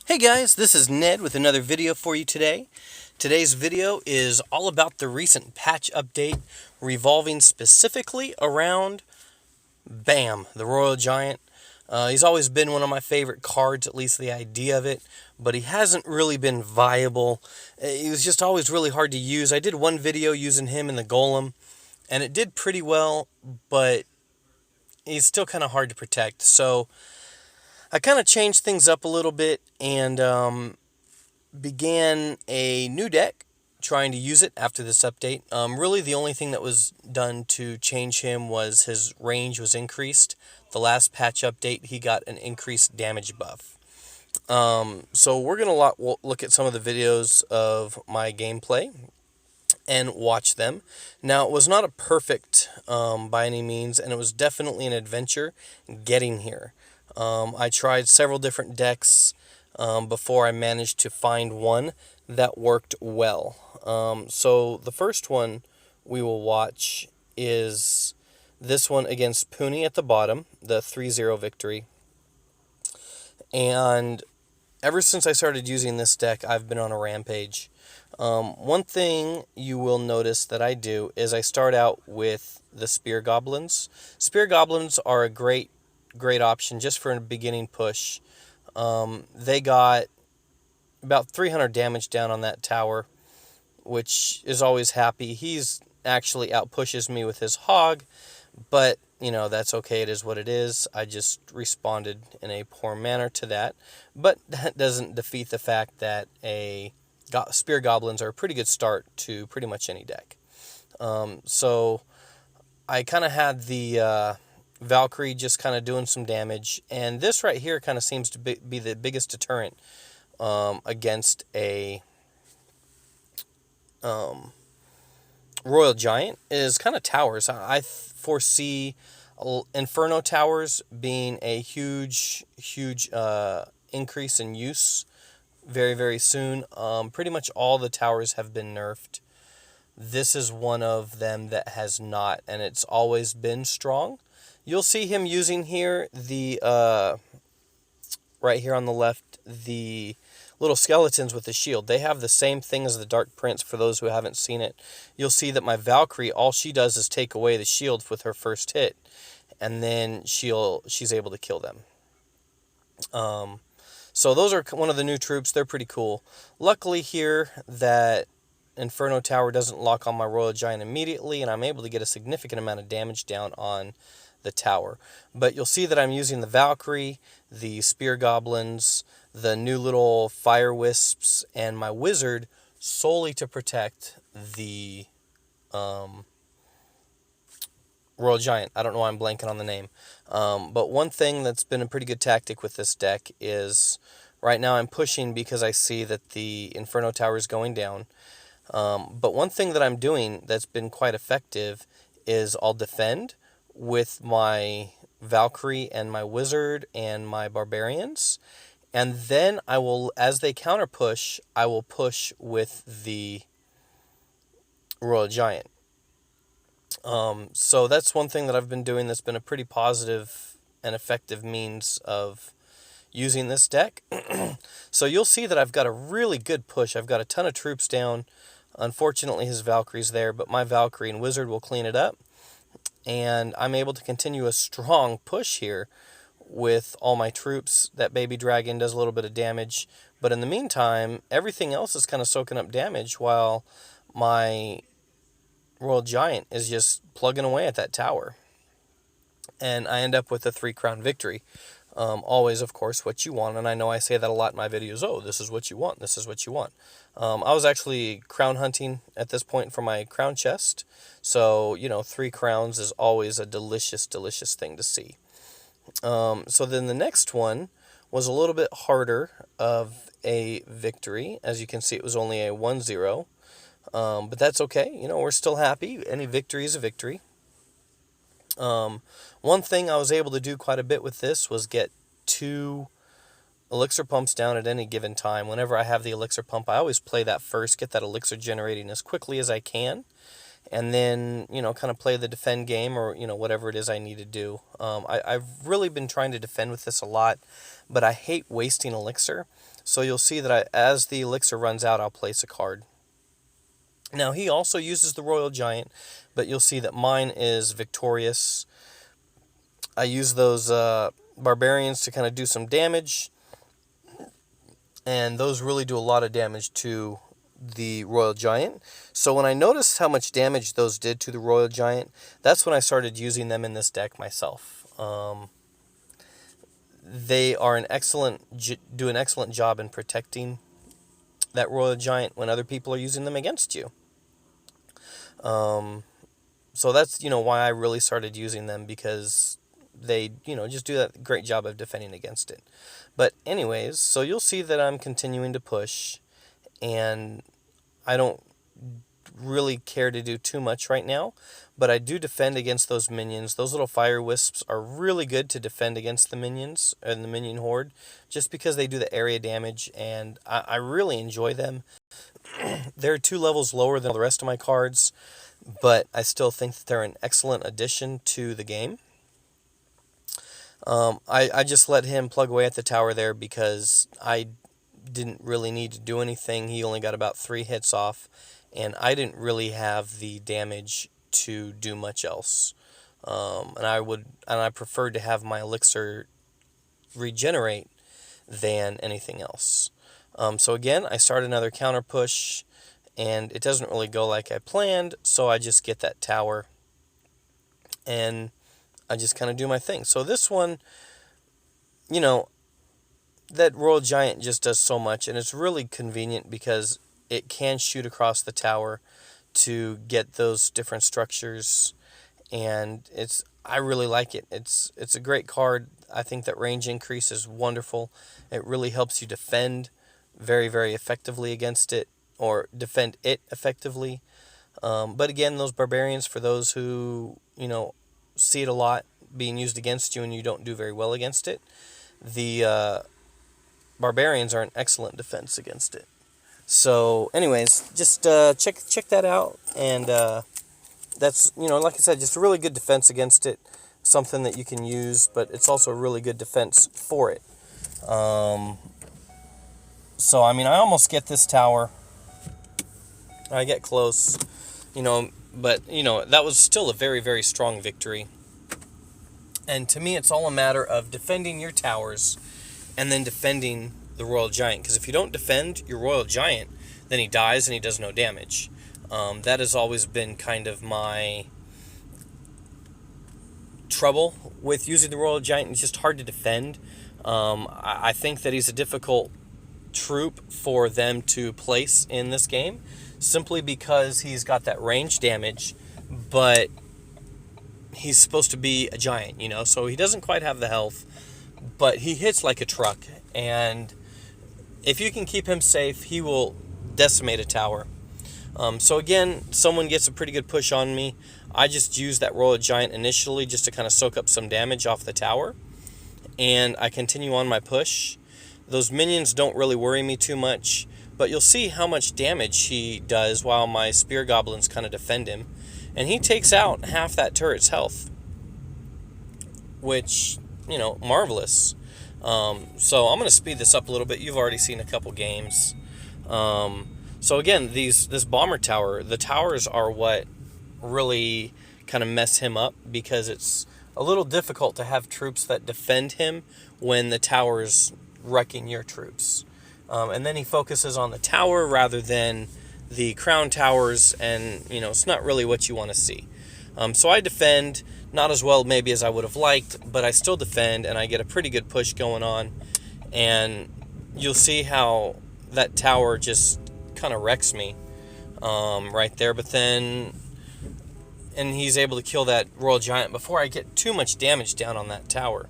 Hey guys, this is Ned with another video for you today. Today's video is all about the recent patch update revolving specifically around Bam, the Royal Giant. He's always been one of my favorite cards, at least the idea of it, but he hasn't really been viable. He was just always really hard to use. I did one video using him in the Golem, and it did pretty well, but he's still kind of hard to protect. So I kind of changed things up a little bit and began a new deck trying to use it after this update. Really, the only thing that was done to change him was his range was increased. The last patch update, he got an increased damage buff. So we're going to look at some of the videos of my gameplay and watch them. Now, it was not a perfect by any means, and it was definitely an adventure getting here. I tried several different decks before I managed to find one that worked well. So the first one we will watch is this one against Puni at the bottom, the 3-0 victory. And ever since I started using this deck, I've been on a rampage. One thing you will notice that I do is I start out with the Spear Goblins. Spear Goblins are a great option just for a beginning push. They got about 300 damage down on that tower, which is always happy. He's actually outpushes me with his hog, but that's okay. It is what it is. I just responded in a poor manner to that, but that doesn't defeat the fact that spear goblins are a pretty good start to pretty much any deck. So I kind of had the Valkyrie just kind of doing some damage, and this right here kind of seems to be the biggest deterrent against a Royal Giant is kind of towers. I foresee Inferno towers being a huge increase in use very, very soon. Pretty much all the towers have been nerfed. This is one of them that has not, and it's always been strong. You'll see him using here right here on the left, the little skeletons with the shield. They have the same thing as the Dark Prince for those who haven't seen it. You'll see that my Valkyrie, all she does is take away the shield with her first hit, and then she's able to kill them. So those are one of the new troops. They're pretty cool. Luckily here that Inferno Tower doesn't lock on my Royal Giant immediately, and I'm able to get a significant amount of damage down on the tower. But you'll see that I'm using the Valkyrie, the Spear Goblins, the new little Fire Wisps, and my Wizard solely to protect the Royal Giant. I don't know why I'm blanking on the name. But one thing that's been a pretty good tactic with this deck is right now I'm pushing because I see that the Inferno Tower is going down. But one thing that I'm doing that's been quite effective is I'll defend with my Valkyrie and my Wizard and my Barbarians. And then I will, as they counter push, I will push with the Royal Giant. So that's one thing that I've been doing that's been a pretty positive and effective means of using this deck. So you'll see that I've got a really good push. I've got a ton of troops down. Unfortunately, his Valkyrie's there, but my Valkyrie and Wizard will clean it up. And I'm able to continue a strong push here with all my troops. That baby dragon does a little bit of damage. But in the meantime, everything else is kind of soaking up damage while my Royal Giant is just plugging away at that tower. And I end up with a 3-crown victory. Always, of course, what you want. And I know I say that a lot in my videos. Oh, this is what you want. This is what you want. I was actually crown hunting at this point for my crown chest. So, 3 crowns is always a delicious, delicious thing to see. So then the next one was a little bit harder of a victory. As you can see, it was only a 1-0. But that's okay. We're still happy. Any victory is a victory. One thing I was able to do quite a bit with this was get 2 elixir pumps down at any given time. Whenever I have the elixir pump, I always play that first, get that elixir generating as quickly as I can. and then, kind of play the defend game, or, whatever it is I need to do. I've really been trying to defend with this a lot, but I hate wasting elixir. So you'll see that as the elixir runs out, I'll place a card. Now, he also uses the Royal Giant, but you'll see that mine is victorious. I use those barbarians to kind of do some damage, and those really do a lot of damage to the Royal Giant. So when I noticed how much damage those did to the Royal Giant, that's when I started using them in this deck myself. They are do an excellent job in protecting that Royal Giant when other people are using them against you. So that's, why I really started using them, because they, just do that great job of defending against it. But anyways, so you'll see that I'm continuing to push, and I don't really care to do too much right now, but I do defend against those minions. Those little fire wisps are really good to defend against the minions and the minion horde, just because they do the area damage, and I really enjoy them. They're 2 levels lower than the rest of my cards, but I still think that they're an excellent addition to the game. I just let him plug away at the tower there because I didn't really need to do anything. He only got about 3 hits off, and I didn't really have the damage to do much else. And I preferred to have my elixir regenerate than anything else. So again, I start another counter push, and it doesn't really go like I planned, so I just get that tower, and I just kind of do my thing. So this one, that Royal Giant just does so much, and it's really convenient because it can shoot across the tower to get those different structures, and I really like it. It's a great card. I think that range increase is wonderful. It really helps you defend very, very effectively against it, or defend it effectively. But again, those barbarians, for those who, see it a lot being used against you and you don't do very well against it, the barbarians are an excellent defense against it. So anyways, just check that out, and that's, like I said, just a really good defense against it, something that you can use, but it's also a really good defense for it. So I almost get this tower. I get close, but that was still a very, very strong victory. And to me, it's all a matter of defending your towers and then defending the Royal Giant. Because if you don't defend your Royal Giant, then he dies and he does no damage. That has always been kind of my trouble with using the Royal Giant. It's just hard to defend. I think that he's a difficult troop for them to place in this game, simply because he's got that range damage, but he's supposed to be a giant, so he doesn't quite have the health, but he hits like a truck, and if you can keep him safe, he will decimate a tower. So again, someone gets a pretty good push on me. I just use that Royal Giant initially just to kind of soak up some damage off the tower, and I continue on my push. Those minions don't really worry me too much, but you'll see how much damage he does while my spear goblins kind of defend him. And he takes out half that turret's health, which, marvelous. So I'm going to speed this up a little bit. You've already seen a couple games. So again, this bomber tower, the towers are what really kind of mess him up, because it's a little difficult to have troops that defend him when the tower's wrecking your troops. And then he focuses on the tower rather than the crown towers, and it's not really what you want to see. So I defend, not as well maybe as I would have liked, but I still defend, and I get a pretty good push going on, and you'll see how that tower just kind of wrecks me right there. But then, and he's able to kill that Royal Giant before I get too much damage down on that tower.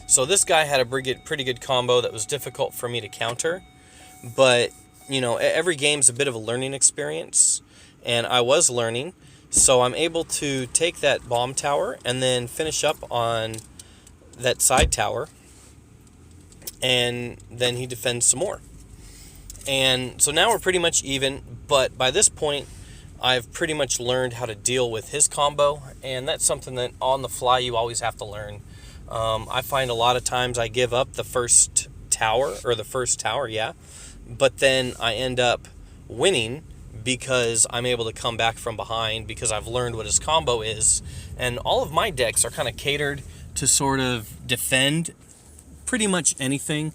So this guy had a pretty good combo that was difficult for me to counter, but every game's a bit of a learning experience, and I was learning, so I'm able to take that bomb tower and then finish up on that side tower, and then he defends some more. And so now we're pretty much even, but by this point, I've pretty much learned how to deal with his combo, and that's something that on the fly you always have to learn. I find a lot of times I give up the first tower, yeah, but then I end up winning because I'm able to come back from behind because I've learned what his combo is. And all of my decks are kind of catered to sort of defend pretty much anything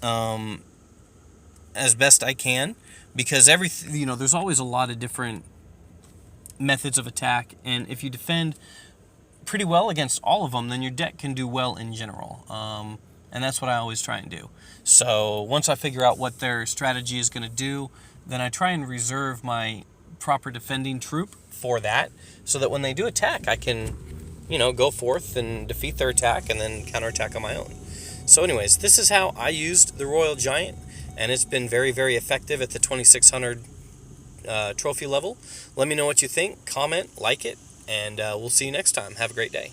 as best I can, because there's always a lot of different methods of attack, and if you defend pretty well against all of them, then your deck can do well in general. And that's what I always try and do. So once I figure out what their strategy is going to do, then I try and reserve my proper defending troop for that, so that when they do attack, I can, go forth and defeat their attack and then counterattack on my own. So anyways, this is how I used the Royal Giant, and it's been very, very effective at the 2600 trophy level. Let me know what you think, comment, like it, and we'll see you next time. Have a great day.